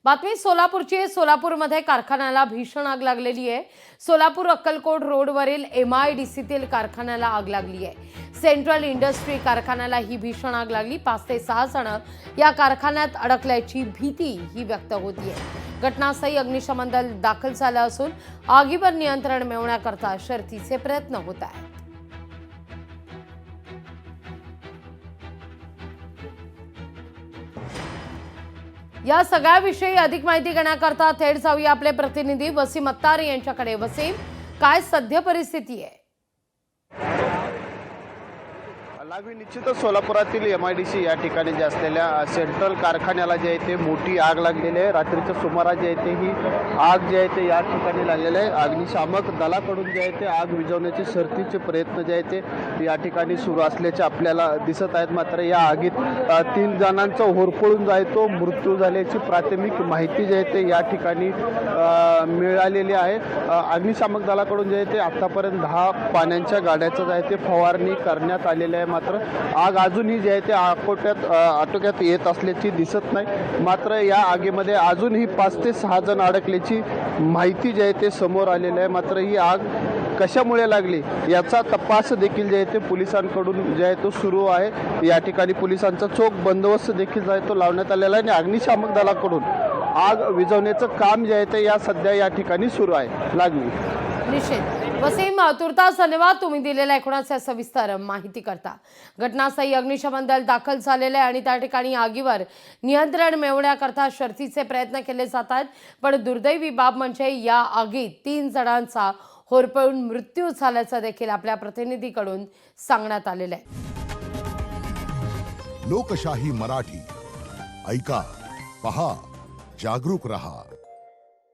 बातमी सोलापूरची आहे। सोलापूरमध्ये कारखान्याला भीषण आग लागलेली आहे। सोलापूर अक्कलकोट रोडवरील MIDCतील कारखान्याला आग लागली आहे। सेंट्रल इंडस्ट्री कारखान्याला ही भीषण आग लागली। 5 ते 6 जण या कारखान्यात अडकल्याची भीती ही व्यक्त होतीये। घटनास्थळी अग्निशमन दल दाखल झालं असून आगीवर नियंत्रण मिळवण्याकरता शर्थीचे प्रयत्न होत आहेत। या सगळ्याविषयी अधिक माहिती घेण्याकरता थेट जाऊया आपले प्रतिनिधी वसीम अत्तार यांच्याकडे। वसीम, काय सध्या परिस्थिती आहे? लागवी निश्चितच सोलापुरातील MIDC या ठिकाणी जे असलेल्या सेंट्रल कारखान्याला जे आहे ते मोठी आग लागलेली आहे। रात्रीच्या सुमारास जे आहे ते ही आग जे आहे ते या ठिकाणी लागलेली आहे। अग्निशामक दलाकडून जे आहे ते आग विझवण्याचे शर्थीचे प्रयत्न जे आहे ते या ठिकाणी सुरू असल्याचे आपल्याला दिसत आहेत। मात्र या आगीत 3 जणांचा होरपळून जो आहे तो मृत्यू झाल्याची प्राथमिक माहिती जी आहे ते या ठिकाणी मिळालेली आहे। अग्निशामक दलाकडून जे आहे ते आतापर्यंत 10 पाण्याच्या गाड्याचं जे आहे ते फवारणी करण्यात आलेली आहे। मात्र आग अजूनही जे आहे ते आटोक्यात येत असल्याची दिसत नाही। मात्र या आगीमध्ये अजूनही 5 ते 6 जण अडकल्याची माहिती जी आहे ते समोर आलेली आहे। मात्र ही आग कशामुळे लागली याचा तपास देखील जे आहे ते पोलिसांकडून जे आहे तो सुरू आहे। या ठिकाणी पोलिसांचा चोख बंदोबस्त देखील जो आहे तो लावण्यात आलेला आहे आणि अग्निशामक दलाकडून आग विझवण्याचं काम जे आहे ते सध्या या ठिकाणी सुरू आहे। लागली निश्चित वसीम, तुर्तास धन्यवाद तुम्ही दिलेल्या एकूणच सविस्तर माहिती करता। घटनास्थळी अग्निशमन दल दाखल झालेले आणि त्या ठिकाणी आगीवर नियंत्रण मिळवण्याकरता शर्थीचे प्रयत्न केले जातात। पण दुर्दैवी बाब म्हणजे या आगीत 3 जणांचा होरपळून मृत्यू झाल्याचं देखील आपल्या प्रतिनिधीकडून सांगण्यात आलेलं आहे। लोकशाही मराठी ऐका, पहा, जागरूक रहा।